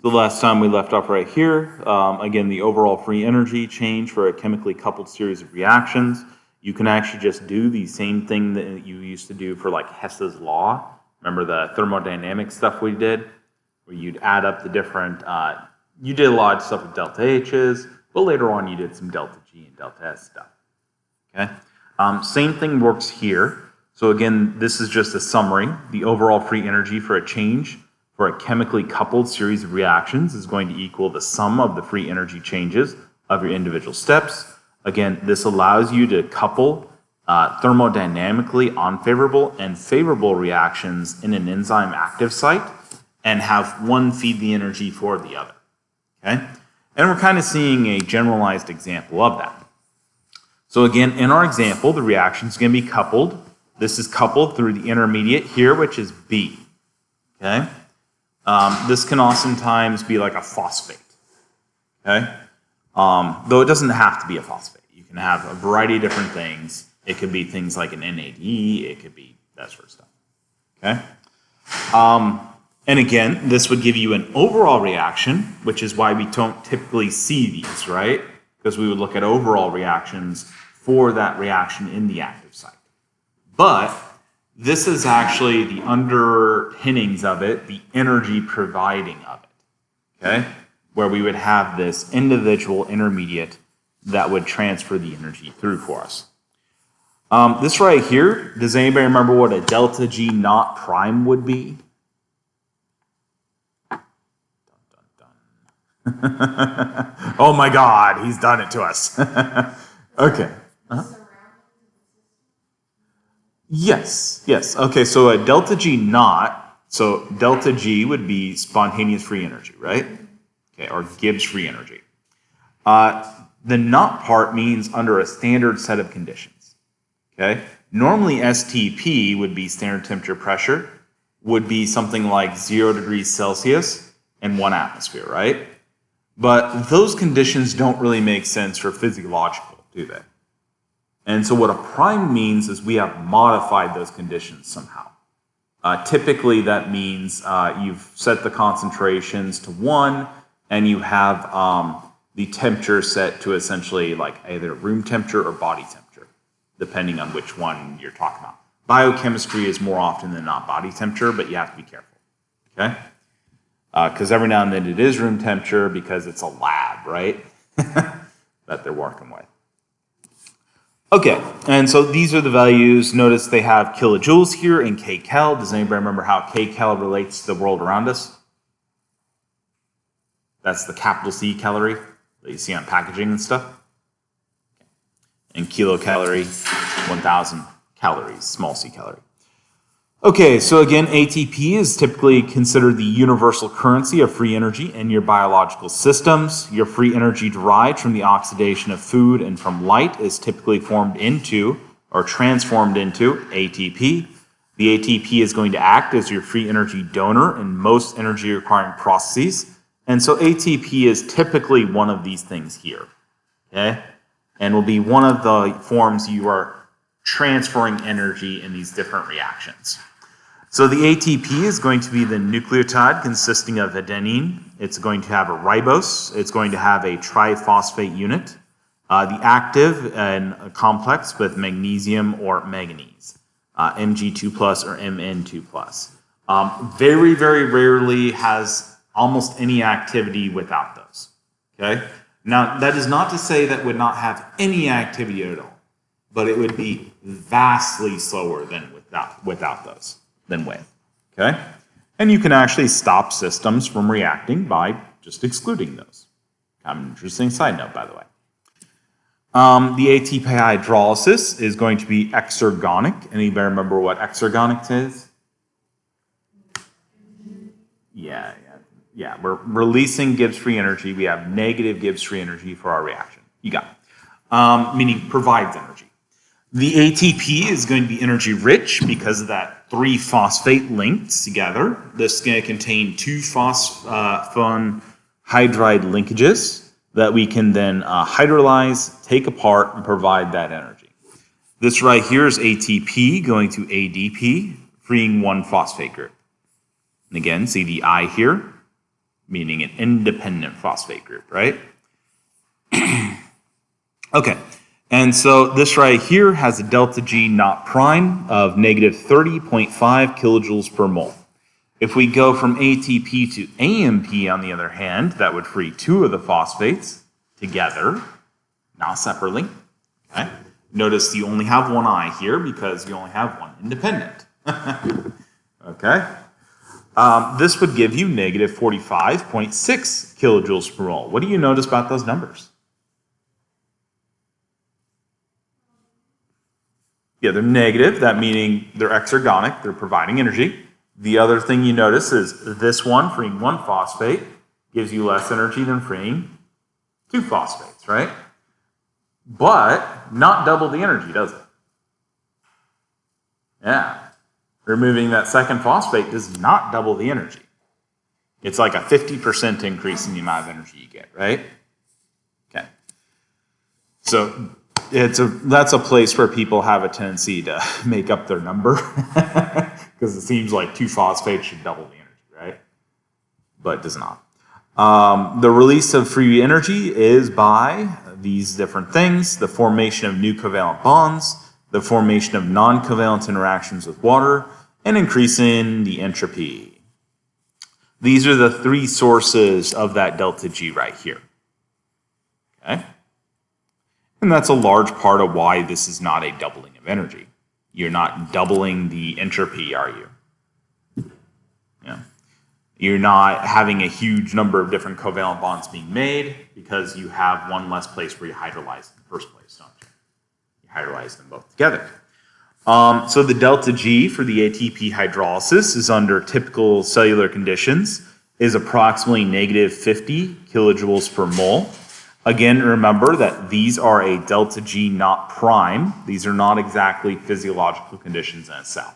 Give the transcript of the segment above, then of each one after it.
So the last time we left off right here, again, the overall free energy change for a chemically coupled series of reactions. You can actually just do the same thing that you used to do for like Hess's law. Remember the thermodynamic stuff we did? Where you'd add up the different, you did a lot of stuff with delta H's, but later on you did some delta G and delta S stuff. Okay? Same thing works here. So again, this is just a summary. The overall free energy for a change for a chemically coupled series of reactions is going to equal the sum of the free energy changes of your individual steps. Again, this allows you to couple thermodynamically unfavorable and favorable reactions in an enzyme active site and have one feed the energy for the other. Okay? And we're kind of seeing a generalized example of that. So again, in our example, the reaction is going to be coupled. This is coupled through the intermediate here, which is B. Okay? This can oftentimes be like a phosphate. Okay? Though it doesn't have to be a phosphate. You can have a variety of different things. It could be things like an NAD. It could be that sort of stuff. Okay? And again, this would give you an overall reaction, which is why we don't typically see these, right? Because we would look at overall reactions for that reaction in the active site. But this is actually the underpinnings of it, the energy providing of it, okay? Where we would have this individual intermediate that would transfer the energy through for us. This right here, does anybody remember what a delta G naught prime would be? Oh my God, he's done it to us. Okay. Yes. Okay, so a delta G naught, so delta G would be spontaneous free energy, right? Okay, or Gibbs free energy. The naught part means under a standard set of conditions. Okay? Normally STP would be standard temperature pressure, would be something like 0 degrees Celsius and 1 atmosphere, right? But those conditions don't really make sense for physiological, do they? And so what a prime means is we have modified those conditions somehow. Typically that means you've set the concentrations to 1 and you have the temperature set to essentially like either room temperature or body temperature, depending on which one you're talking about. Biochemistry is more often than not body temperature, but you have to be careful, okay? Because every now and then it is room temperature because it's a lab, right? that they're working with. Okay, and so these are the values. Notice they have kilojoules here and kcal. Does anybody remember how kcal relates to the world around us? That's the capital C calorie that you see on packaging and stuff. And kilocalorie, 1,000 calories, small c calorie. Okay, so again, ATP is typically considered the universal currency of free energy in your biological systems. Your free energy derived from the oxidation of food and from light is typically formed into or transformed into ATP. The ATP is going to act as your free energy donor in most energy requiring processes. And so ATP is typically one of these things here, okay? And will be one of the forms you are transferring energy in these different reactions. So the ATP is going to be the nucleotide consisting of adenine. It's going to have a ribose. It's going to have a triphosphate unit. The active and a complex with magnesium or manganese, Mg2 plus or Mn2 plus. Very, very rarely has almost any activity without those. Okay. Now that is not to say that would not have any activity at all, but it would be vastly slower than without those. Than with, okay? And you can actually stop systems from reacting by just excluding those. Kind of an interesting side note, by the way. The ATP hydrolysis is going to be exergonic. Anybody remember what exergonic is? Yeah. We're releasing Gibbs free energy. We have negative Gibbs free energy for our reaction. You got it. Meaning provides energy. The ATP is going to be energy rich because of that 3-phosphate linked together. This is going to contain 2 phosphonhydride linkages that we can then hydrolyze, take apart, and provide that energy. This right here is ATP going to ADP, freeing 1 phosphate group. And again, see the I here. meaning an independent phosphate group, right? Okay, and so this right here has a delta G naught prime of negative 30.5 kilojoules per mole. If we go from ATP to AMP, on the other hand, that would free two of the phosphates together, not separately. Okay? Notice you only have one I here because you only have one independent. Okay? This would give you negative 45.6 kilojoules per mole. What do you notice about those numbers? Yeah, they're negative. That meaning they're exergonic. They're providing energy. The other thing you notice is this one, freeing one phosphate, gives you less energy than freeing two phosphates, right? But not double the energy, does it? Yeah. Removing that second phosphate does not double the energy. It's like a 50% increase in the amount of energy you get, right? Okay. So that's a place where people have a tendency to make up their number because it seems like two phosphates should double the energy, right? But it does not. The release of free energy is by these different things: the formation of new covalent bonds, the formation of non-covalent interactions with water, and increasing the entropy. These are the three sources of that delta G right here. Okay? And that's a large part of why this is not a doubling of energy. You're not doubling the entropy, are you? Yeah. You're not having a huge number of different covalent bonds being made because you have one less place where you hydrolyze in the first place, don't you? You hydrolyze them both together. So the delta G for the ATP hydrolysis is under typical cellular conditions is approximately negative 50 kilojoules per mole. Again, remember that these are a delta G naught prime. These are not exactly physiological conditions in a cell.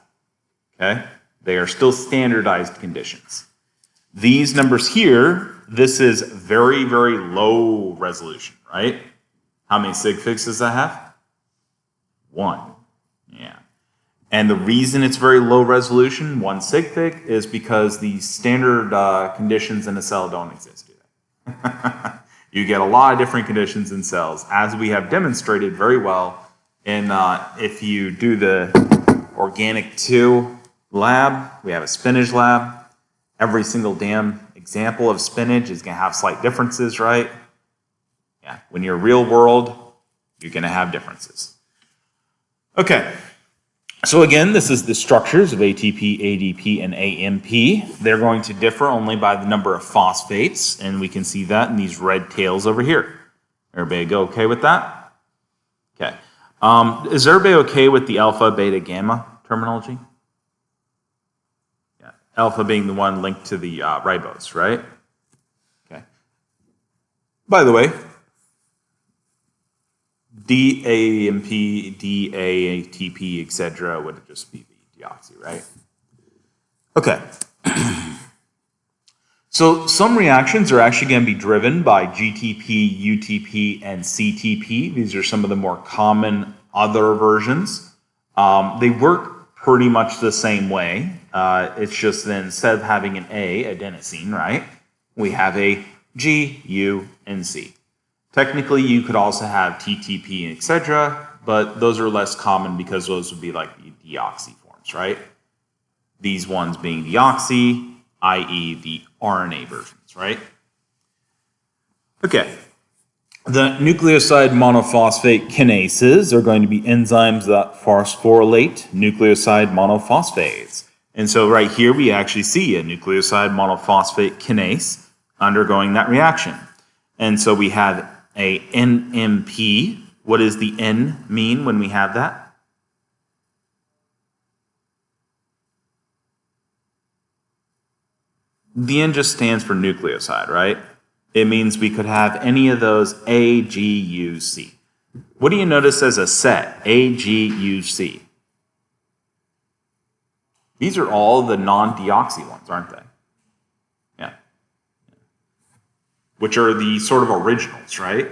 Okay? They are still standardized conditions. These numbers here, this is very, very low resolution, right? How many sig figs does that have? 1. Yeah. And the reason it's very low resolution, 1 sig fig, is because the standard conditions in a cell don't exist, do they? You get a lot of different conditions in cells, as we have demonstrated very well in if you do the Organic 2 lab, we have a spinach lab. Every single damn example of spinach is going to have slight differences, right? Yeah, when you're real world, you're going to have differences. Okay, so again, this is the structures of ATP, ADP, and AMP. They're going to differ only by the number of phosphates, and we can see that in these red tails over here. Everybody go okay with that? Okay. Is everybody okay with the alpha, beta, gamma terminology? Yeah. Alpha being the one linked to the ribose, right? Okay. By the way, DAMP, DATP, etc. would just be the deoxy, right? Okay. So some reactions are actually going to be driven by GTP, UTP, and CTP. These are some of the more common other versions. They work pretty much the same way. It's just that instead of having an A, adenosine, right, we have a G, U, and C. Technically, you could also have TTP, etc., but those are less common because those would be like the deoxy forms, right? These ones being deoxy, i.e. the RNA versions, right? Okay. The nucleoside monophosphate kinases are going to be enzymes that phosphorylate nucleoside monophosphates. And so right here we actually see a nucleoside monophosphate kinase undergoing that reaction. And so we have a NMP. What does the N mean when we have that? The N just stands for nucleoside, right? It means we could have any of those A, G, U, C. What do you notice as a set? A, G, U, C. These are all the non-deoxy ones, aren't they? Yeah. Which are the sort of originals, right?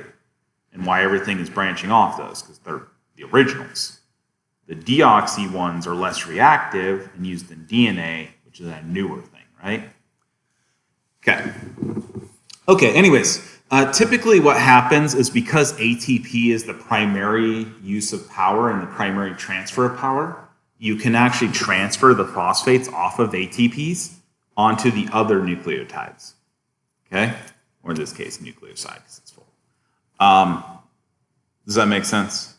And why everything is branching off those, because they're the originals. The deoxy ones are less reactive and used in DNA, which is a newer thing, right? Okay. Okay, anyways, typically what happens is because ATP is the primary use of power and the primary transfer of power, you can actually transfer the phosphates off of ATPs onto the other nucleotides, okay? Or in this case, nucleoside, because it's full. Does that make sense?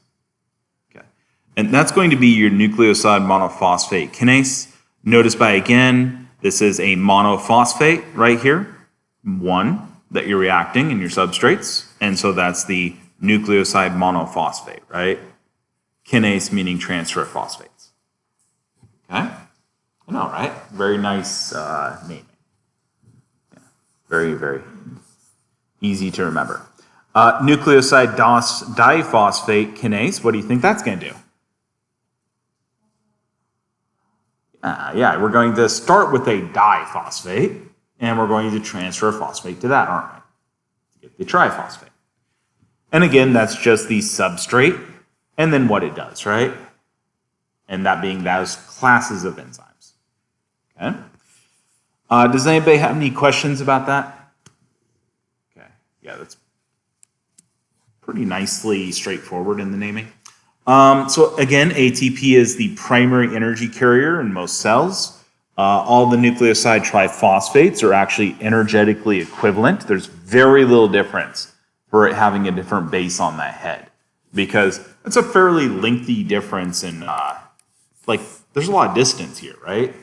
Okay. And that's going to be your nucleoside monophosphate kinase. Notice by, again, this is a monophosphate right here, one that you're reacting in your substrates. And so that's the nucleoside monophosphate, right? Kinase meaning transfer of phosphates. Okay? I know, right? Very nice naming. Yeah. Very, very easy to remember. Nucleoside diphosphate kinase, what do you think that's going to do? Yeah, we're going to start with a diphosphate, and we're going to transfer a phosphate to that, aren't we? To get the triphosphate. And again, that's just the substrate, and then what it does, right? And that being those classes of enzymes. Okay? Does anybody have any questions about that? Okay, yeah, that's pretty nicely straightforward in the naming. So again, ATP is the primary energy carrier in most cells. All the nucleoside triphosphates are actually energetically equivalent. There's very little difference for it having a different base on that head, because it's a fairly lengthy difference in, there's a lot of distance here, right?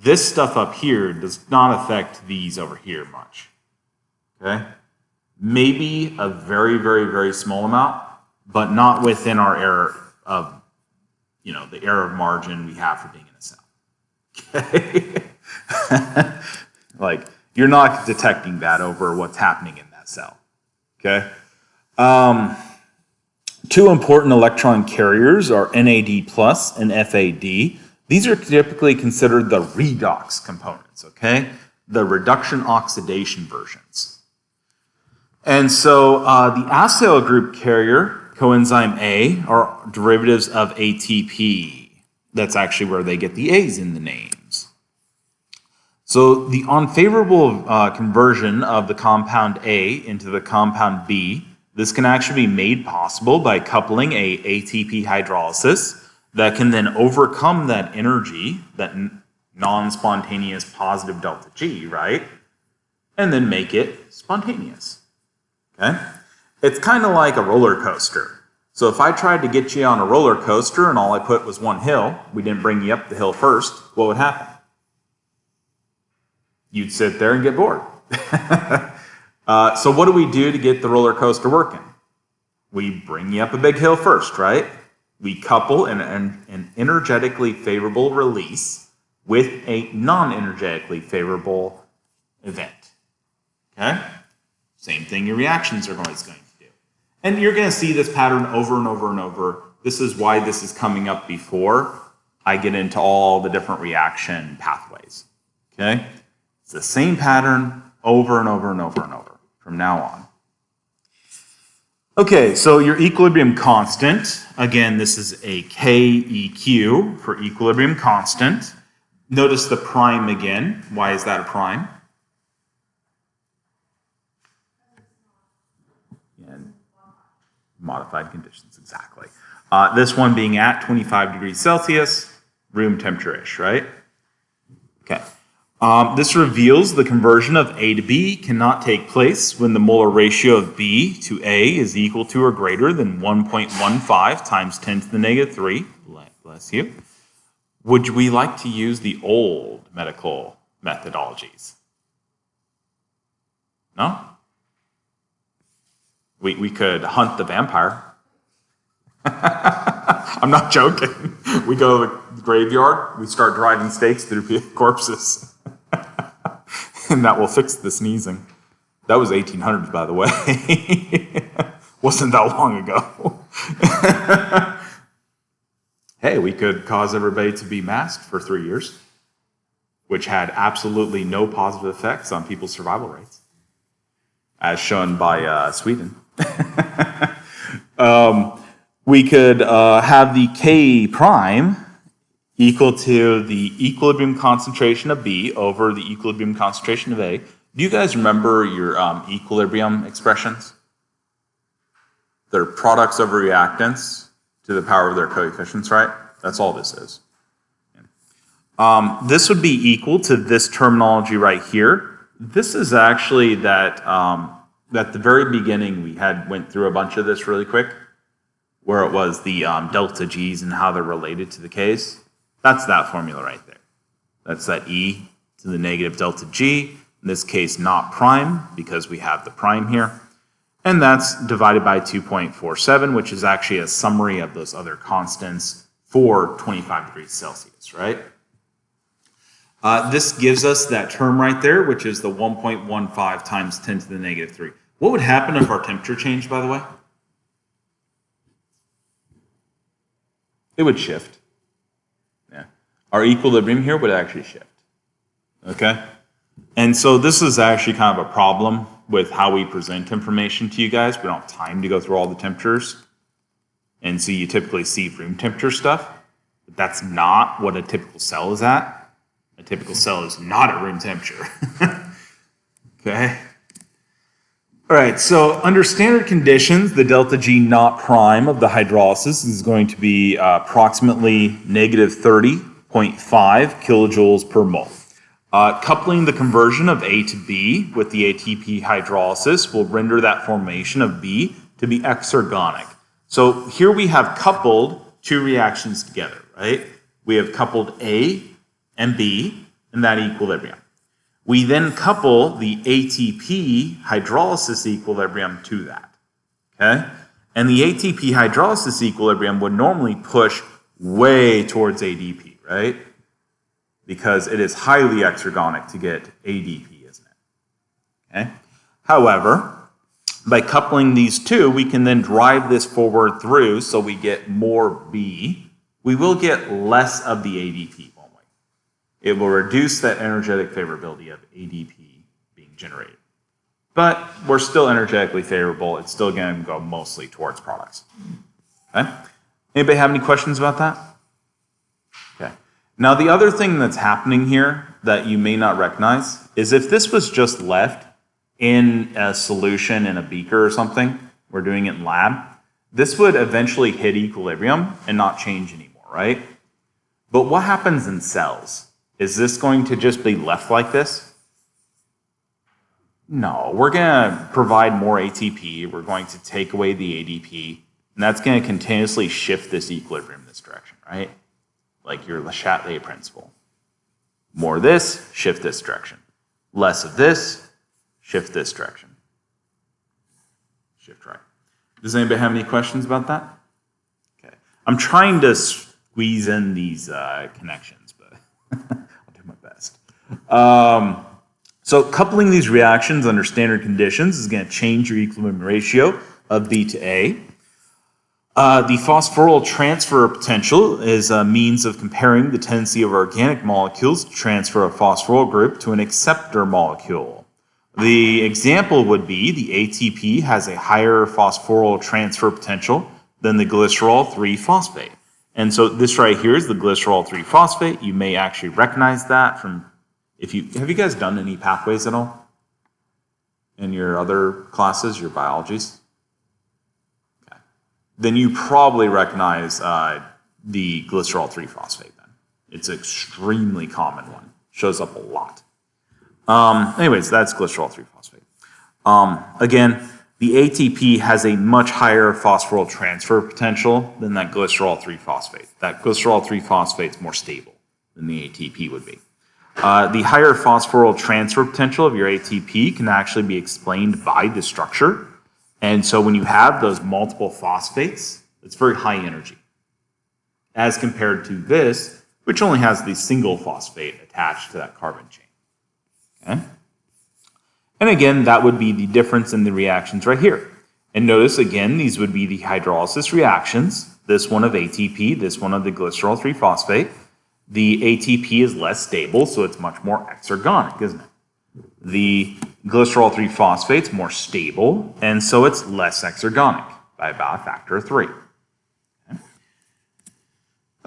This stuff up here does not affect these over here much, okay? Maybe a very, very, very small amount, but not within our error of, the error of margin we have for being in a cell. Okay? Like, you're not detecting that over what's happening in that cell. Okay? Two important electron carriers are NAD plus and FAD. These are typically considered the redox components, okay? The reduction oxidation versions. And so the acyl group carrier, coenzyme A, are derivatives of ATP. That's actually where they get the A's in the names. So the unfavorable conversion of the compound A into the compound B, this can actually be made possible by coupling a ATP hydrolysis that can then overcome that energy, that non-spontaneous positive delta G, right? And then make it spontaneous. Okay? It's kind of like a roller coaster. So if I tried to get you on a roller coaster and all I put was one hill, we didn't bring you up the hill first, what would happen? You'd sit there and get bored. So what do we do to get the roller coaster working? We bring you up a big hill first, right? We couple an energetically favorable release with a non-energetically favorable event. Okay? Same thing your reactions are always going to do. And you're going to see this pattern over and over and over. This is why this is coming up before I get into all the different reaction pathways. Okay? It's the same pattern over and over and over and over from now on. Okay, so your equilibrium constant, again, this is a KEQ for equilibrium constant. Notice the prime again. Why is that a prime? And modified conditions, exactly. This one being at 25 degrees Celsius, room temperature-ish, right? Okay. This reveals the conversion of A to B cannot take place when the molar ratio of B to A is equal to or greater than 1.15 times 10 to the negative 3. Bless you. Would we like to use the old medical methodologies? No? We could hunt the vampire. I'm not joking. We go to the graveyard, we start driving stakes through corpses. And that will fix the sneezing. That was 1800s, by the way. Wasn't that long ago. Hey, we could cause everybody to be masked for 3 years, which had absolutely no positive effects on people's survival rates, as shown by Sweden. We could have the K prime equal to the equilibrium concentration of B over the equilibrium concentration of A. Do you guys remember your equilibrium expressions? They're products of reactants to the power of their coefficients, right? That's all this is. This would be equal to this terminology right here. This is actually that at the very beginning we went through a bunch of this really quick, where it was the delta G's and how they're related to the K's. That's that formula right there. That's that E to the negative delta G, in this case not prime because we have the prime here. And that's divided by 2.47, which is actually a summary of those other constants for 25 degrees Celsius, right? This gives us that term right there, which is the 1.15 times 10 to the negative 3. What would happen if our temperature changed, by the way? It would shift. Yeah. Our equilibrium here would actually shift. Okay? And so this is actually kind of a problem with how we present information to you guys. We don't have time to go through all the temperatures. And so you typically see room temperature stuff, but that's not what a typical cell is at. A typical cell is not at room temperature. Okay? All right, so under standard conditions, the delta G naught prime of the hydrolysis is going to be approximately negative 30.5 kilojoules per mole. Coupling the conversion of A to B with the ATP hydrolysis will render that formation of B to be exergonic. So here we have coupled two reactions together, right? We have coupled A and B in that equilibrium. We then couple the ATP hydrolysis equilibrium to that, okay? And the ATP hydrolysis equilibrium would normally push way towards ADP, right? Because it is highly exergonic to get ADP, isn't it? Okay? However, by coupling these two, we can then drive this forward through so we get more B. We will get less of the ADP. It will reduce that energetic favorability of ADP being generated. But we're still energetically favorable. It's still going to go mostly towards products. Okay? Anybody have any questions about that? Okay. Now the other thing that's happening here that you may not recognize is if this was just left in a solution in a beaker or something, we're doing it in lab, this would eventually hit equilibrium and not change anymore, right? But what happens in cells? Is this going to just be left like this? No, we're going to provide more ATP. We're going to take away the ADP, and that's going to continuously shift this equilibrium in this direction, right? Like your Le Chatelet principle. More of this, shift this direction. Less of this, shift this direction. Shift right. Does anybody have any questions about that? Okay. I'm trying to squeeze in these connections, but I'll do my best. So coupling these reactions under standard conditions is going to change your equilibrium ratio of B to A. The phosphoryl transfer potential is a means of comparing the tendency of organic molecules to transfer a phosphoryl group to an acceptor molecule. The example would be the ATP has a higher phosphoryl transfer potential than the glycerol 3-phosphate. And so this right here is the glycerol 3-phosphate. You may actually recognize that from, have you guys done any pathways at all in your other classes, your biologies? Okay. Then you probably recognize the glycerol 3-phosphate then. It's an extremely common one. Shows up a lot. Anyways, that's glycerol 3-phosphate. Again, the ATP has a much higher phosphoryl transfer potential than that glycerol 3-phosphate. That glycerol 3-phosphate is more stable than the ATP would be. The higher phosphoryl transfer potential of your ATP can actually be explained by the structure. And so when you have those multiple phosphates, it's very high energy. As compared to this, which only has the single phosphate attached to that carbon chain. Okay? And again, that would be the difference in the reactions right here. And notice again, these would be the hydrolysis reactions. This one of ATP, this one of the glycerol 3-phosphate. The ATP is less stable, so it's much more exergonic, isn't it? The glycerol 3-phosphate is more stable, and so it's less exergonic by about a factor of 3. Okay.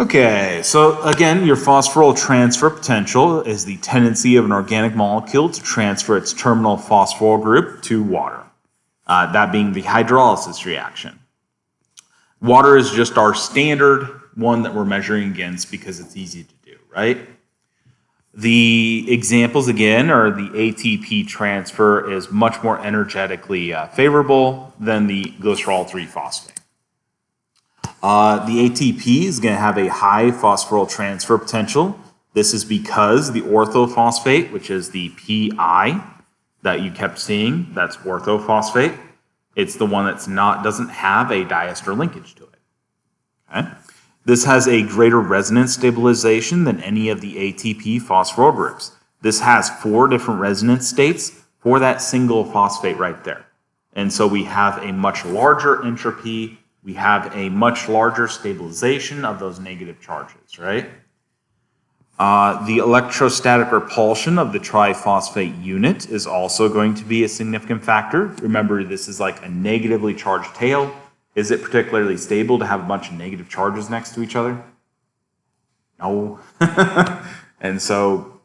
Okay, so again, your phosphoryl transfer potential is the tendency of an organic molecule to transfer its terminal phosphoryl group to water, that being the hydrolysis reaction. Water is just our standard one that we're measuring against because it's easy to do, right? The examples again are the ATP transfer is much more energetically favorable than the glycerol 3-phosphate. The ATP is going to have a high phosphoryl transfer potential. This is because the orthophosphate, which is the PI that you kept seeing, that's orthophosphate. It's the one that's doesn't have a diester linkage to it. Okay? This has a greater resonance stabilization than any of the ATP phosphoryl groups. This has 4 different resonance states for that single phosphate right there. And so we have a much larger entropy. We have a much larger stabilization of those negative charges, right? The electrostatic repulsion of the triphosphate unit is also going to be a significant factor. Remember, this is like a negatively charged tail. Is it particularly stable to have a bunch of negative charges next to each other? No. And so,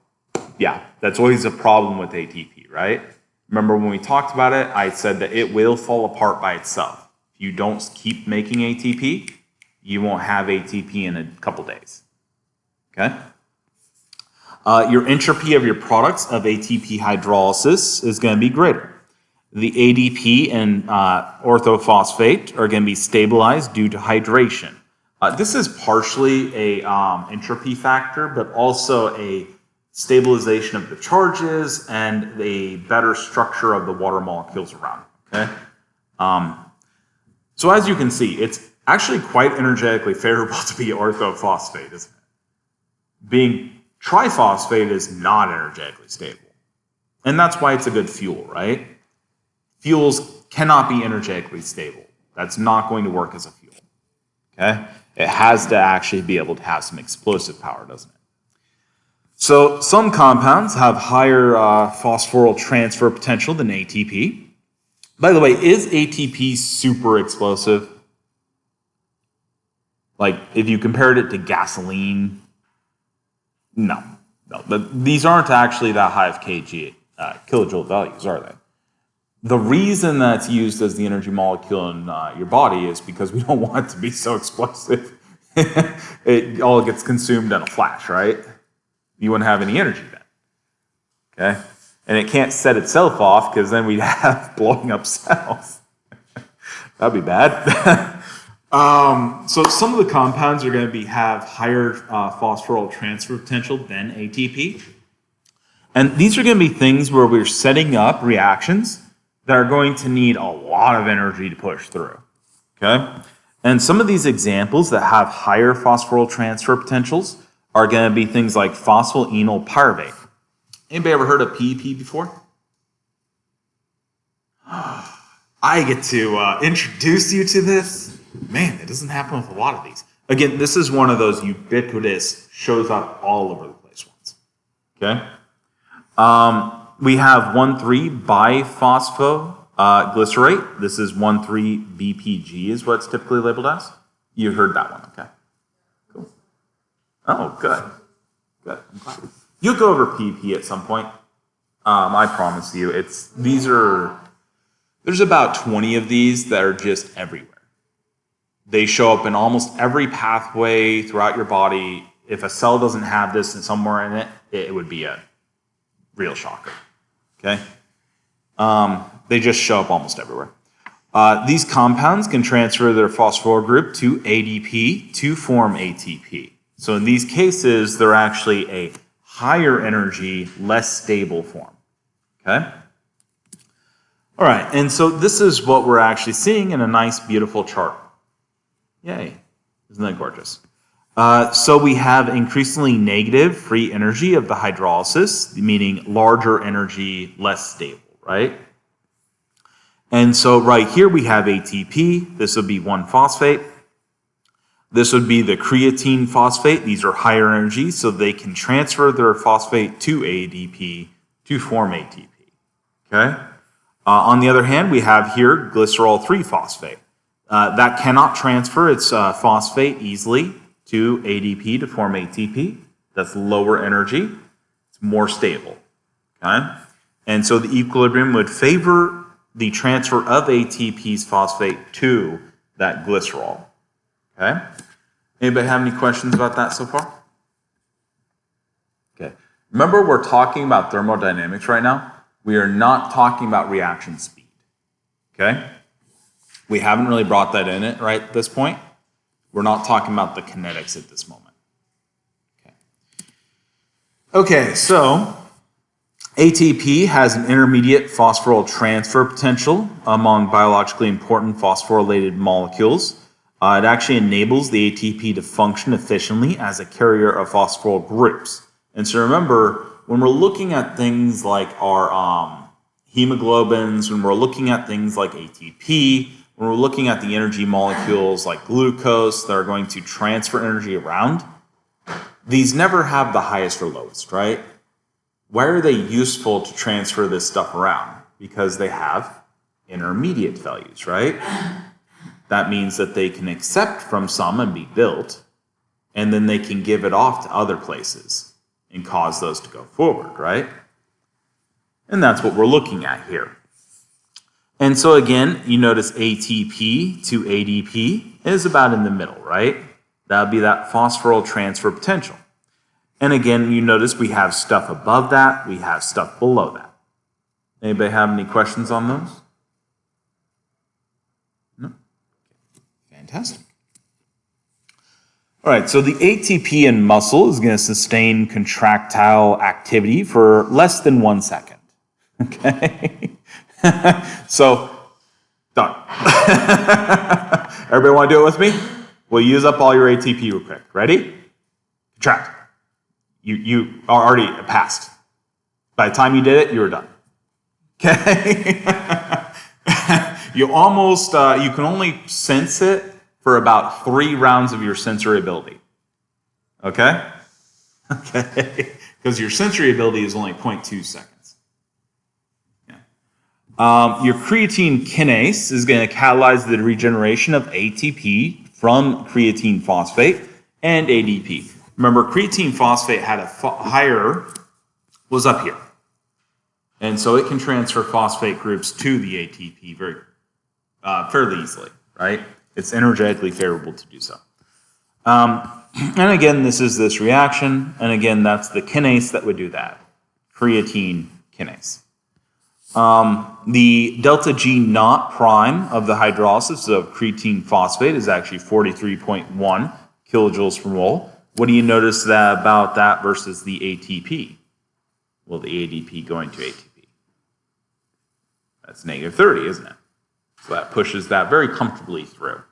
yeah, that's always a problem with ATP, right? Remember when we talked about it, I said that it will fall apart by itself. If you don't keep making ATP, you won't have ATP in a couple days. Okay? Your entropy of your products of ATP hydrolysis is going to be greater. The ADP and orthophosphate are going to be stabilized due to hydration. This is partially a entropy factor, but also a stabilization of the charges and a better structure of the water molecules around it. Okay? So as you can see, it's actually quite energetically favorable to be orthophosphate, isn't it? Being triphosphate is not energetically stable. And that's why it's a good fuel, right? Fuels cannot be energetically stable. That's not going to work as a fuel. Okay? It has to actually be able to have some explosive power, doesn't it? So some compounds have higher phosphoryl transfer potential than ATP. By the way, is ATP super explosive? Like if you compared it to gasoline? No. But these aren't actually that high of kilojoule values, are they? The reason that's used as the energy molecule in your body is because we don't want it to be so explosive. It all gets consumed in a flash, right? You wouldn't have any energy then. Okay? And it can't set itself off because then we'd have blowing up cells. That'd be bad. So some of the compounds are going to have higher phosphoryl transfer potential than ATP. And these are going to be things where we're setting up reactions that are going to need a lot of energy to push through. Okay? And some of these examples that have higher phosphoryl transfer potentials are going to be things like phosphoenol pyruvate. Anybody ever heard of PEP before? I get to introduce you to this. Man, it doesn't happen with a lot of these. Again, this is one of those ubiquitous, shows up all over the place ones. Okay? We have 1,3-biphospho-glycerate. This is 1,3-BPG is what it's typically labeled as. You heard that one, okay. Cool. Oh, good. Good. I'm glad. You'll go over PEP at some point. I promise you. There's about 20 of these that are just everywhere. They show up in almost every pathway throughout your body. If a cell doesn't have this somewhere in it, it would be a real shocker. Okay? They just show up almost everywhere. These compounds can transfer their phosphoryl group to ADP to form ATP. So in these cases, they're actually a higher energy, less stable form. Okay? All right, and so this is what we're actually seeing in a nice, beautiful chart. Yay. Isn't that gorgeous? So we have increasingly negative free energy of the hydrolysis, meaning larger energy, less stable, right? And so right here we have ATP. This would be 1-phosphate. This would be the creatine phosphate. These are higher energy, so they can transfer their phosphate to ADP to form ATP. Okay? On the other hand, we have here glycerol 3-phosphate. That cannot transfer its phosphate easily to ADP to form ATP. That's lower energy. It's more stable. Okay? And so the equilibrium would favor the transfer of ATP's phosphate to that glycerol. Okay? Anybody have any questions about that so far? Okay. Remember, we're talking about thermodynamics right now. We are not talking about reaction speed. Okay? We haven't really brought that in right at this point. We're not talking about the kinetics at this moment. Okay, so ATP has an intermediate phosphoryl transfer potential among biologically important phosphorylated molecules. It actually enables the ATP to function efficiently as a carrier of phosphoryl groups. And so remember, when we're looking at things like our hemoglobins, when we're looking at things like ATP, when we're looking at the energy molecules like glucose that are going to transfer energy around, these never have the highest or lowest, right? Why are they useful to transfer this stuff around? Because they have intermediate values, right? That means that they can accept from some and be built, and then they can give it off to other places and cause those to go forward, right? And that's what we're looking at here. And so again, you notice ATP to ADP is about in the middle, right? That would be that phosphoryl transfer potential. And again, you notice we have stuff above that, we have stuff below that. Anybody have any questions on those? No? Fantastic. All right, so the ATP in muscle is going to sustain contractile activity for less than 1 second. Okay? So, done. Everybody want to do it with me? We'll use up all your ATP real quick. Ready? Contract. You are already passed. By the time you did it, you were done. Okay? You can only sense it for about 3 rounds of your sensory ability. Okay? Okay? Because your sensory ability is only 0.2 seconds. Your creatine kinase is going to catalyze the regeneration of ATP from creatine phosphate and ADP. Remember, creatine phosphate had was up here. And so it can transfer phosphate groups to the ATP fairly easily, right? It's energetically favorable to do so. And again, this is this reaction. And again, that's the kinase that would do that, creatine kinase. The delta G naught prime of the hydrolysis of creatine phosphate is actually 43.1 kilojoules per mole. What do you notice about that versus the ATP? Well, the ADP going to ATP. That's negative 30, isn't it? So that pushes that very comfortably through.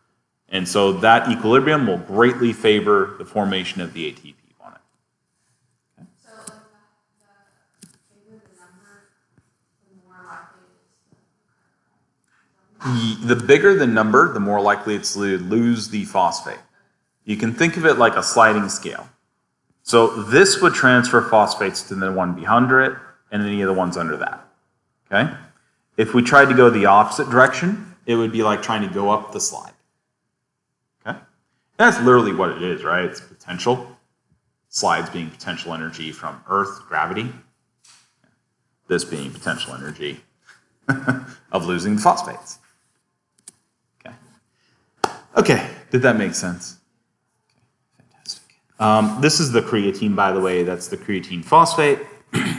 And so that equilibrium will greatly favor the formation of the ATP on it. Okay. So the bigger the number, the more likely it is to... The bigger the number, the more likely it's to lose the phosphate. You can think of it like a sliding scale. So this would transfer phosphates to the one behind it and any of the ones under that. Okay? If we tried to go the opposite direction, it would be like trying to go up the slide. Okay? That's literally what it is, right? It's potential. Slides being potential energy from Earth, gravity. This being potential energy of losing the phosphates. Okay. Okay, did that make sense? This is the creatine, by the way. That's the creatine phosphate.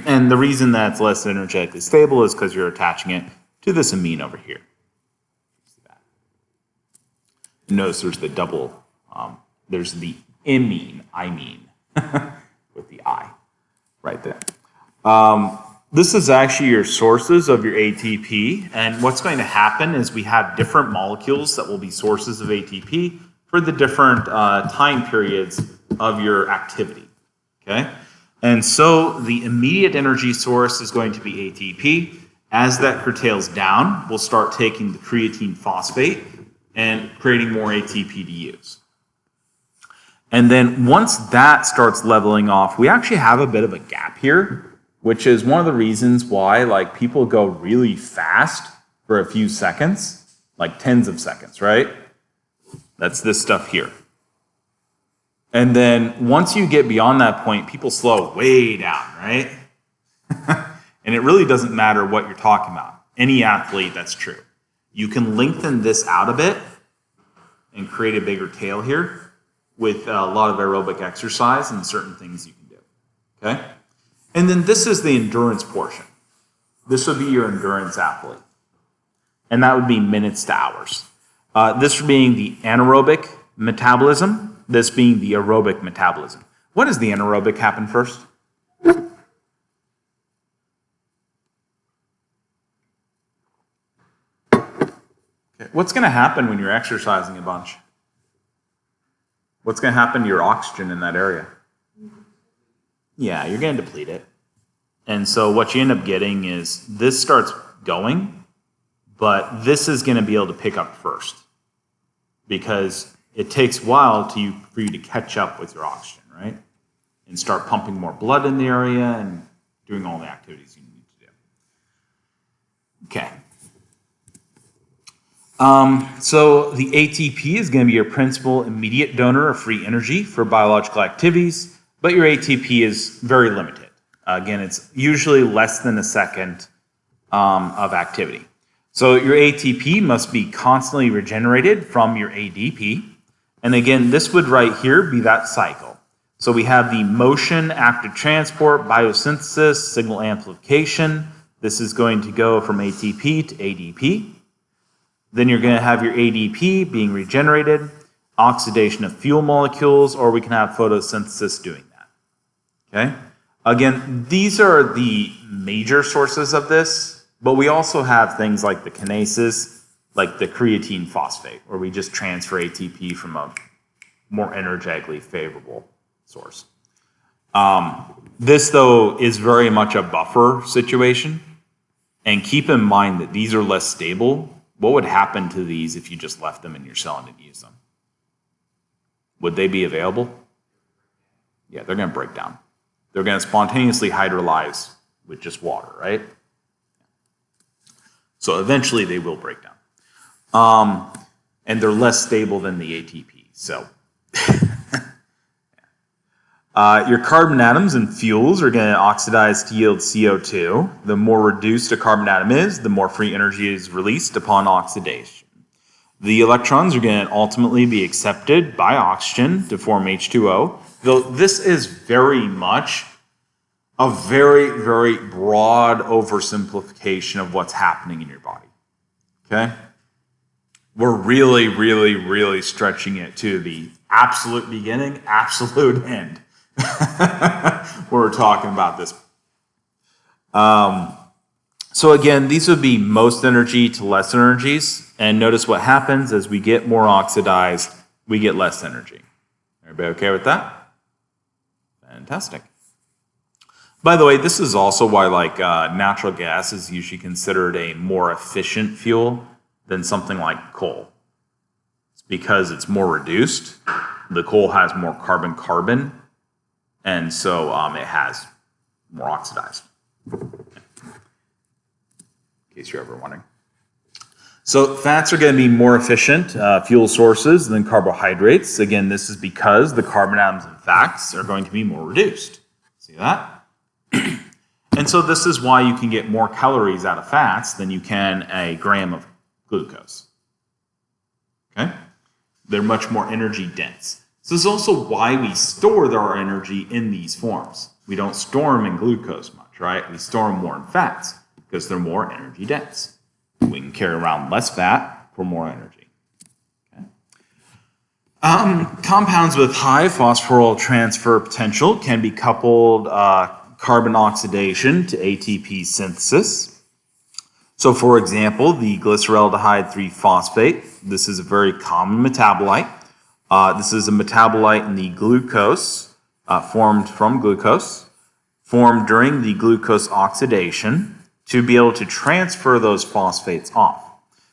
And the reason that it's less energetically stable is because you're attaching it to this amine over here. Notice there's the double, there's the imine, with the I right there. This is actually your sources of your ATP. And what's going to happen is we have different molecules that will be sources of ATP for the different time periods of your activity, okay? And so the immediate energy source is going to be ATP. As that curtails down, we'll start taking the creatine phosphate and creating more ATP to use. And then once that starts leveling off, we actually have a bit of a gap here, which is one of the reasons why like people go really fast for a few seconds, like tens of seconds, right? That's this stuff here. And then once you get beyond that point, people slow way down, right? And it really doesn't matter what you're talking about. Any athlete, that's true. You can lengthen this out a bit and create a bigger tail here with a lot of aerobic exercise and certain things you can do, okay? And then this is the endurance portion. This would be your endurance athlete. And that would be minutes to hours. This being the anaerobic metabolism, this being the aerobic metabolism. What does the anaerobic happen first? Okay. What's going to happen when you're exercising a bunch? What's going to happen to your oxygen in that area? Yeah, you're going to deplete it. And so what you end up getting is this starts going, but this is going to be able to pick up first because it takes a while for you to catch up with your oxygen, right? And start pumping more blood in the area and doing all the activities you need to do. Okay. So the ATP is going to be your principal immediate donor of free energy for biological activities, but your ATP is very limited. Again, it's usually less than a second of activity. So your ATP must be constantly regenerated from your ADP. And again, this would right here be that cycle. So we have the motion, active transport, biosynthesis, signal amplification. This is going to go from ATP to ADP. Then you're going to have your ADP being regenerated, oxidation of fuel molecules, or we can have photosynthesis doing that. Okay? Again, these are the major sources of this, but we also have things like the kinases, like the creatine phosphate, where we just transfer ATP from a more energetically favorable source. This, though, is very much a buffer situation, and keep in mind that these are less stable. What would happen to these if you just left them in your cell and didn't use them? Would they be available? Yeah, they're going to break down. They're going to spontaneously hydrolyze with just water, right? So eventually they will break down. And they're less stable than the ATP. So your carbon atoms and fuels are going to oxidize to yield CO2. The more reduced a carbon atom is, the more free energy is released upon oxidation. The electrons are going to ultimately be accepted by oxygen to form H2O. Though this is very much a very, very broad oversimplification of what's happening in your body. Okay? We're really, really, really stretching it to the absolute beginning, absolute end. We're talking about this. So again, these would be most energy to less energies. And notice what happens as we get more oxidized, we get less energy. Everybody okay with that? Fantastic. By the way, this is also why natural gas is usually considered a more efficient fuel than something like coal. It's because it's more reduced. The coal has more carbon-carbon, and so it has more oxidized. In case you're ever wondering. So fats are going to be more efficient fuel sources than carbohydrates. Again, this is because the carbon atoms in fats are going to be more reduced. See that? And so this is why you can get more calories out of fats than you can a gram of glucose. Okay? They're much more energy dense. So this is also why we store our energy in these forms. We don't store them in glucose much, right? We store them more in fats because they're more energy dense. We can carry around less fat for more energy. Okay? Compounds with high phosphoryl transfer potential can be coupled carbon oxidation to ATP synthesis. So for example, the glyceraldehyde 3-phosphate, this is a very common metabolite. This is a metabolite in the glucose, formed from glucose, formed during the glucose oxidation to be able to transfer those phosphates off.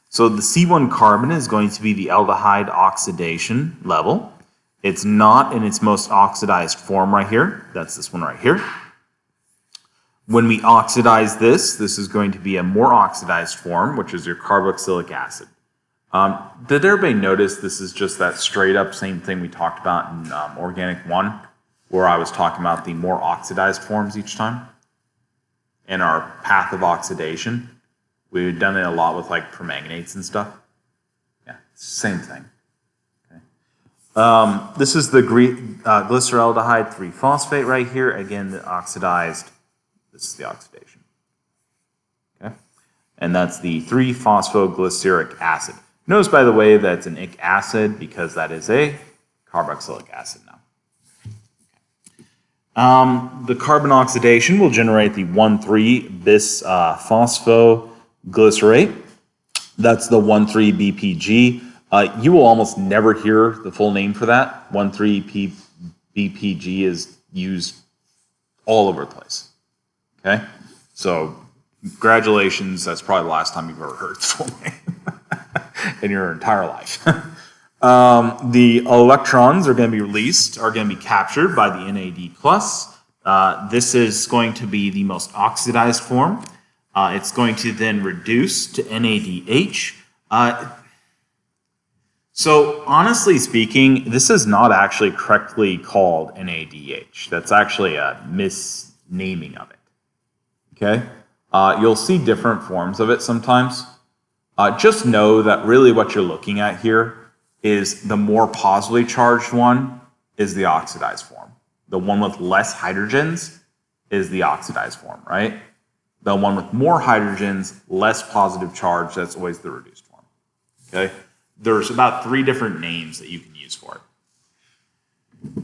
So the C1 carbon is going to be the aldehyde oxidation level. It's not in its most oxidized form right here. That's this one right here. When we oxidize this is going to be a more oxidized form, which is your carboxylic acid. Did everybody notice this is just that straight up same thing we talked about in Organic 1, where I was talking about the more oxidized forms each time and our path of oxidation? We've done it a lot with like permanganates and stuff. Yeah, same thing. Okay. This is the glyceraldehyde 3-phosphate right here. Again, the oxidized, this is the oxidation. Okay. And that's the 3-phosphoglyceric acid. Notice, by the way, that's an ic acid because that is a carboxylic acid now. The carbon oxidation will generate the 1,3-bis phosphoglycerate. That's the 1,3-BPG. You will almost never hear the full name for that. 1,3-BPG is used all over the place. Okay? So, congratulations. That's probably the last time you've ever heard the full name in your entire life. The electrons are going to be released, are going to be captured by the NAD+. This is going to be the most oxidized form. It's going to then reduce to NADH. So honestly speaking, this is not actually correctly called NADH. That's actually a misnaming of it. Okay? You'll see different forms of it sometimes. Just know that really what you're looking at here is the more positively charged one is the oxidized form. The one with less hydrogens is the oxidized form, right? The one with more hydrogens, less positive charge, that's always the reduced form. Okay? There's about 3 different names that you can use for it.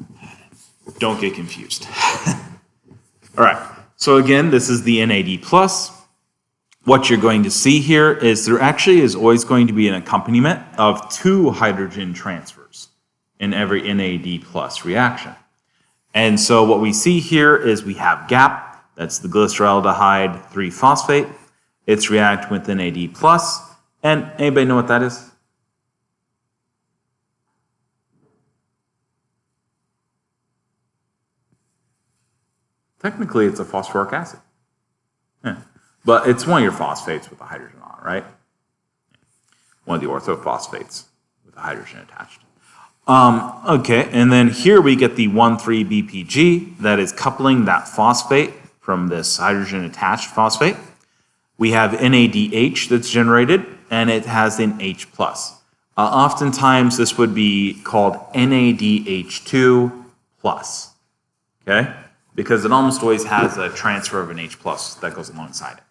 Don't get confused. All right. So again, this is the NAD+. What you're going to see here is there actually is always going to be an accompaniment of 2 hydrogen transfers in every NAD+ reaction. And so what we see here is we have GAP, that's the glyceraldehyde 3-phosphate. It's reacting with NAD+. And anybody know what that is? Technically, it's a phosphoric acid. Yeah. But it's one of your phosphates with a hydrogen on it, right? One of the orthophosphates with a hydrogen attached. Okay, and then here we get the 1,3-BPG that is coupling that phosphate from this hydrogen-attached phosphate. We have NADH that's generated, and it has an H+. Oftentimes, this would be called NADH2+, okay? Because it almost always has a transfer of an H+ that goes alongside it.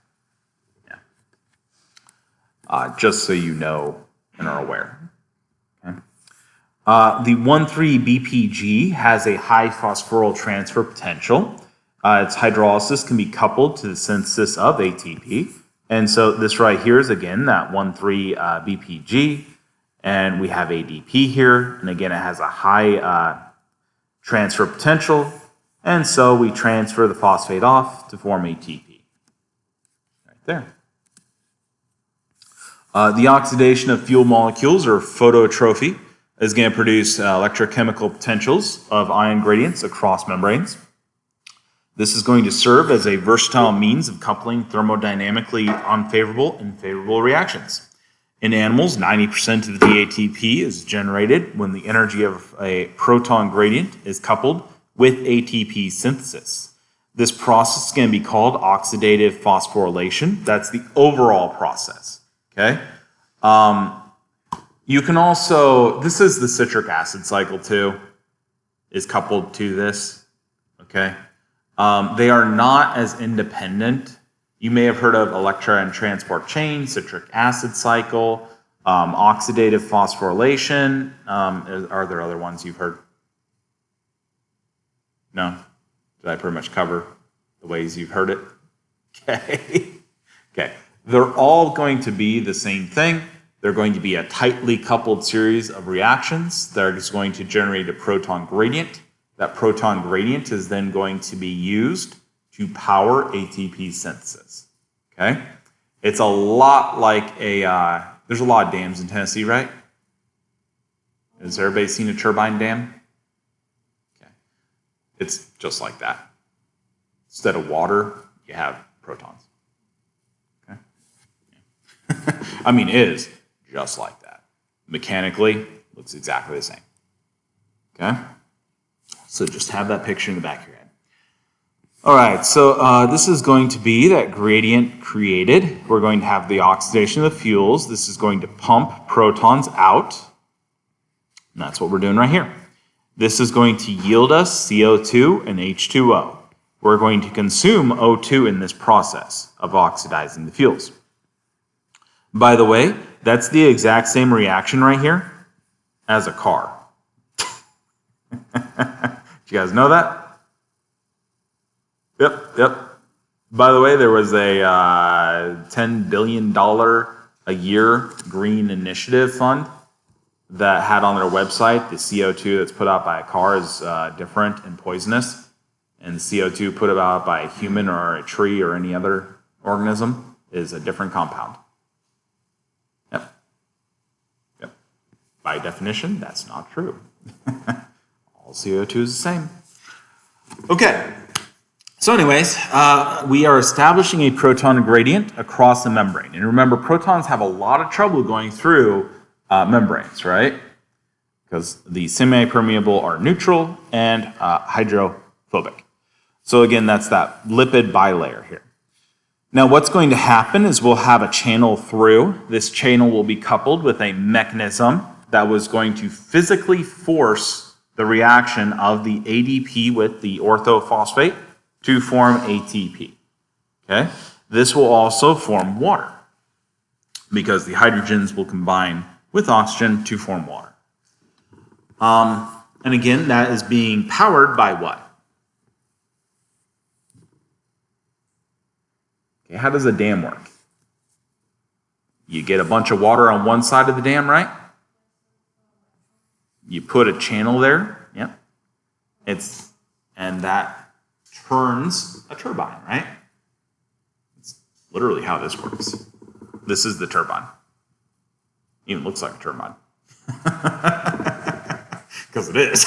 Just so you know and are aware. Okay. The 1,3-BPG has a high phosphoryl transfer potential. Its hydrolysis can be coupled to the synthesis of ATP. And so this right here is, again, that 1,3-BPG. And we have ADP here. And again, it has a high transfer potential. And so we transfer the phosphate off to form ATP. Right there. The oxidation of fuel molecules, or phototrophy, is going to produce electrochemical potentials of ion gradients across membranes. This is going to serve as a versatile means of coupling thermodynamically unfavorable and favorable reactions. In animals, 90% of the ATP is generated when the energy of a proton gradient is coupled with ATP synthesis. This process is going to be called oxidative phosphorylation. That's the overall process. Okay. You can also, this is the citric acid cycle too, is coupled to this. Okay. They are not as independent. You may have heard of electron transport chain, citric acid cycle, oxidative phosphorylation. Are there other ones you've heard? No? Did I pretty much cover the ways you've heard it? Okay. Okay. They're all going to be the same thing. They're going to be a tightly coupled series of reactions that are just going to generate a proton gradient. That proton gradient is then going to be used to power ATP synthesis. Okay? It's a lot like there's a lot of dams in Tennessee, right? Has everybody seen a turbine dam? Okay. It's just like that. Instead of water, you have protons. Okay? I mean, it is just like that. Mechanically, looks exactly the same. Okay? So just have that picture in the back of your head. All right, so this is going to be that gradient created. We're going to have the oxidation of the fuels. This is going to pump protons out. And that's what we're doing right here. This is going to yield us CO2 and H2O. We're going to consume O2 in this process of oxidizing the fuels. By the way, that's the exact same reaction right here as a car. Did you guys know that? Yep. By the way, there was a $10 billion a year green initiative fund that had on their website the CO2 that's put out by a car is different and poisonous, and CO2 put out by a human or a tree or any other organism is a different compound. Yep. By definition, that's not true. All CO2 is the same. Okay. So anyways, we are establishing a proton gradient across the membrane. And remember, protons have a lot of trouble going through membranes, right? Because the semi-permeable are neutral and hydrophobic. So again, that's that lipid bilayer here. Now what's going to happen is we'll have a channel through. This channel will be coupled with a mechanism that was going to physically force the reaction of the ADP with the orthophosphate to form ATP. Okay? This will also form water because the hydrogens will combine with oxygen to form water. And again, that is being powered by what? Okay, how does a dam work? You get a bunch of water on one side of the dam, right? You put a channel there, yep. And that turns a turbine, right? It's literally how this works. This is the turbine. Even looks like a turbine. Because it is.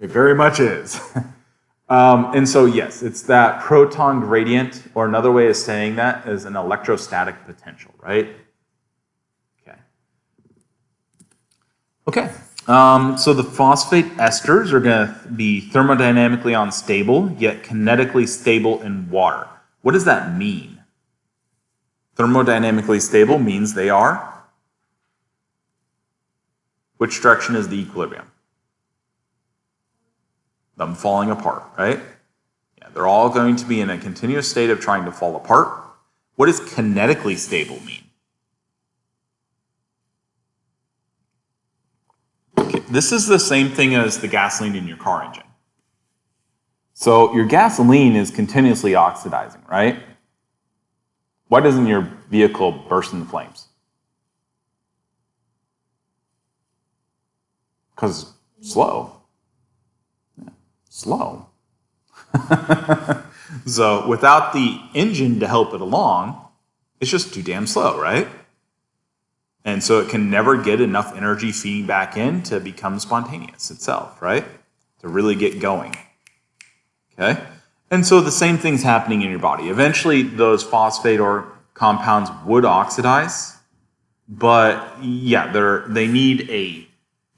It very much is. And so yes, it's that proton gradient, or another way of saying that is an electrostatic potential, right? Okay. So the phosphate esters are going to be thermodynamically unstable, yet kinetically stable in water. What does that mean? Thermodynamically stable means they are? Which direction is the equilibrium? Them falling apart, right? Yeah, they're all going to be in a continuous state of trying to fall apart. What does kinetically stable mean? Okay, this is the same thing as the gasoline in your car engine. So your gasoline is continuously oxidizing, right? Why doesn't your vehicle burst into flames? Because slow. Yeah, slow. So without the engine to help it along, it's just too damn slow, right? And so it can never get enough energy feeding back in to become spontaneous itself, right? To really get going. Okay? And so the same thing's happening in your body. Eventually, those phosphate or compounds would oxidize, but yeah, they need a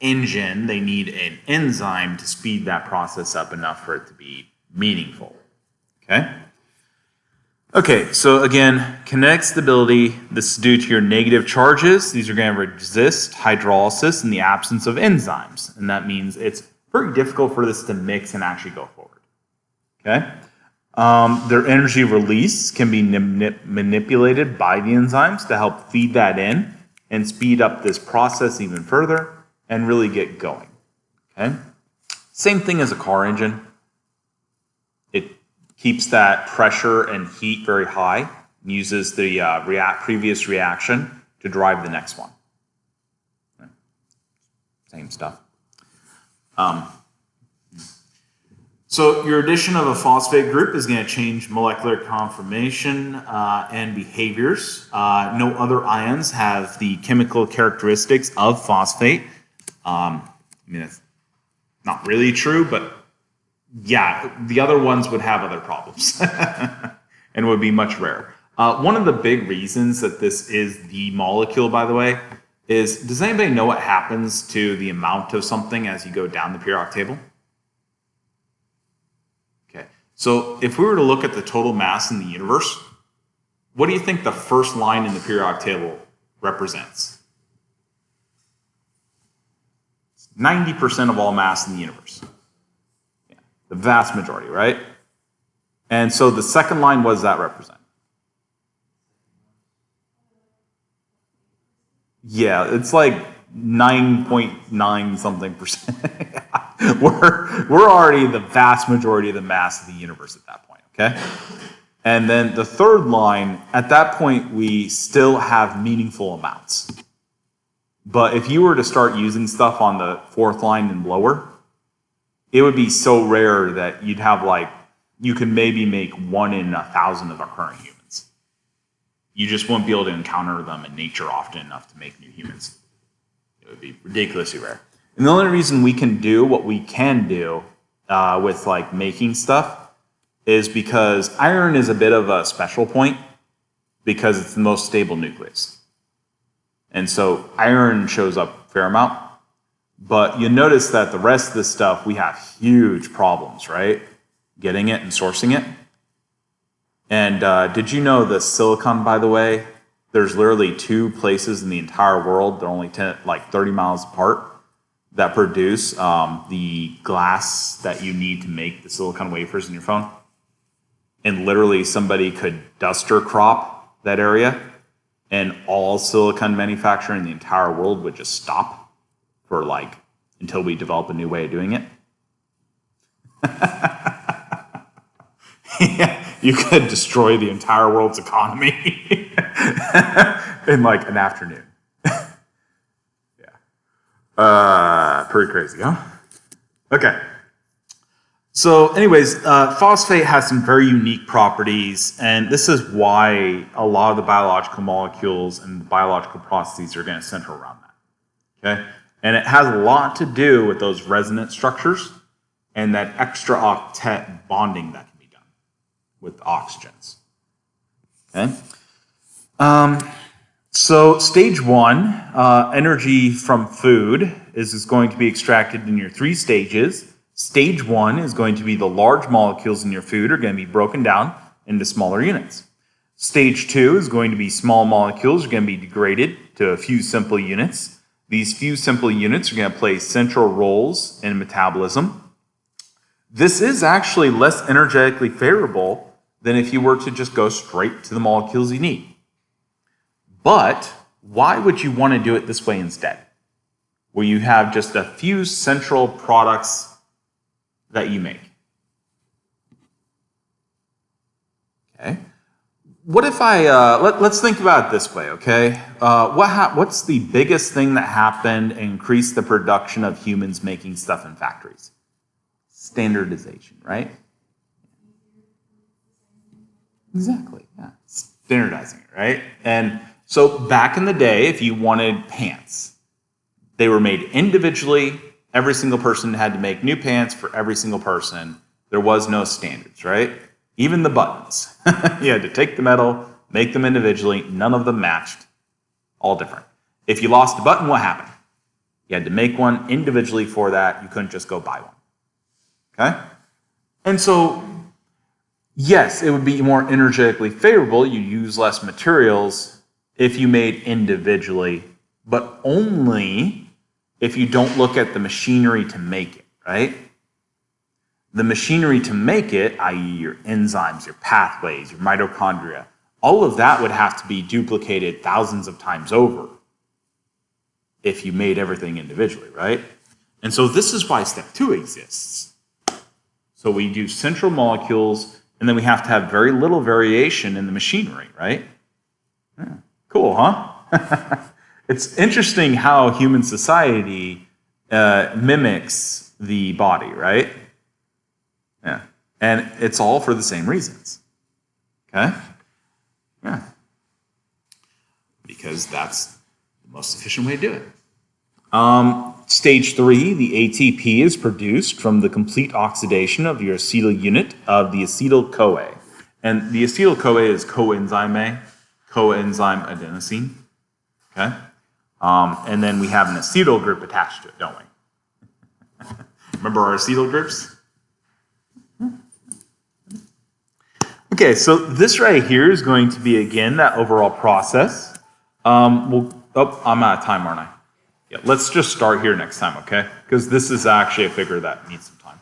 engine, they need an enzyme to speed that process up enough for it to be meaningful. Okay? Okay, so again, kinetic stability, this is due to your negative charges. These are going to resist hydrolysis in the absence of enzymes, and that means it's very difficult for this to mix and actually go forward. Okay? Their energy release can be manipulated by the enzymes to help feed that in and speed up this process even further and really get going. Okay? Same thing as a car engine. It keeps that pressure and heat very high, and uses the previous reaction to drive the next one. Okay. Same stuff. So your addition of a phosphate group is going to change molecular conformation and behaviors. No other ions have the chemical characteristics of phosphate. I mean, it's not really true, but yeah, the other ones would have other problems and would be much rarer. One of the big reasons that this is the molecule, by the way, is does anybody know what happens to the amount of something as you go down the periodic table? Okay, so if we were to look at the total mass in the universe, what do you think the first line in the periodic table represents? 90% of all mass in the universe. Yeah, the vast majority, right? And so the second line, what does that represent? Yeah, it's like 9.9 something percent. We're already the vast majority of the mass of the universe at that point, okay? And then the third line, at that point, we still have meaningful amounts. But if you were to start using stuff on the fourth line and lower, it would be so rare that you'd have like, you could maybe make 1 in 1,000 of our current humans. You just won't be able to encounter them in nature often enough to make new humans. It would be ridiculously rare. And the only reason we can do what we can do with like making stuff is because iron is a bit of a special point because it's the most stable nucleus. And so iron shows up a fair amount, but you notice that the rest of the stuff, we have huge problems, right? Getting it and sourcing it. And did you know the silicon, by the way, there's literally 2 places in the entire world, they're only 30 miles apart, that produce the glass that you need to make the silicon wafers in your phone. And literally somebody could duster crop that area, and all silicon manufacturing in the entire world would just stop for like until we develop a new way of doing it. Yeah, you could destroy the entire world's economy in like an afternoon. Yeah. Pretty crazy, huh? Okay. So anyways, phosphate has some very unique properties, and this is why a lot of the biological molecules and the biological processes are going to center around that. Okay? And it has a lot to do with those resonance structures and that extra octet bonding that can be done with oxygens. Okay? So stage 1, energy from food is going to be extracted in your 3 stages. Stage 1 is going to be the large molecules in your food are going to be broken down into smaller units. Stage 2 is going to be small molecules are going to be degraded to a few simple units. These few simple units are going to play central roles in metabolism. This is actually less energetically favorable than if you were to just go straight to the molecules you need. But why would you want to do it this way instead? Where you have just a few central products that you make. Okay. What if let's think about it this way, okay? What's the biggest thing that happened and increased the production of humans making stuff in factories? Standardization, right? Exactly, yeah. Standardizing it, right? And so back in the day, if you wanted pants, they were made individually. Every single person had to make new pants for every single person. There was no standards, right? Even the buttons. You had to take the metal, make them individually. None of them matched. All different. If you lost a button, what happened? You had to make one individually for that. You couldn't just go buy one. Okay? And so, yes, it would be more energetically favorable. You use less materials if you made individually, but only if you don't look at the machinery to make it, right? The machinery to make it, i.e. your enzymes, your pathways, your mitochondria, all of that would have to be duplicated thousands of times over if you made everything individually, right? And so this is why step 2 exists. So we do central molecules, and then we have to have very little variation in the machinery, right? Yeah. Cool, huh? It's interesting how human society mimics the body, right? Yeah. And it's all for the same reasons. Okay? Yeah. Because that's the most efficient way to do it. Stage 3, the ATP is produced from the complete oxidation of your acetyl unit of the acetyl-CoA. And the acetyl-CoA is coenzyme A, coenzyme adenosine. Okay? And then we have an acetyl group attached to it, don't we? Remember our acetyl groups? Okay, so this right here is going to be, again, that overall process. I'm out of time, aren't I? Yeah, let's just start here next time, okay? Because this is actually a figure that needs some time.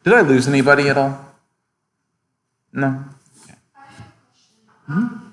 Did I lose anybody at all? No? Okay. I have a question.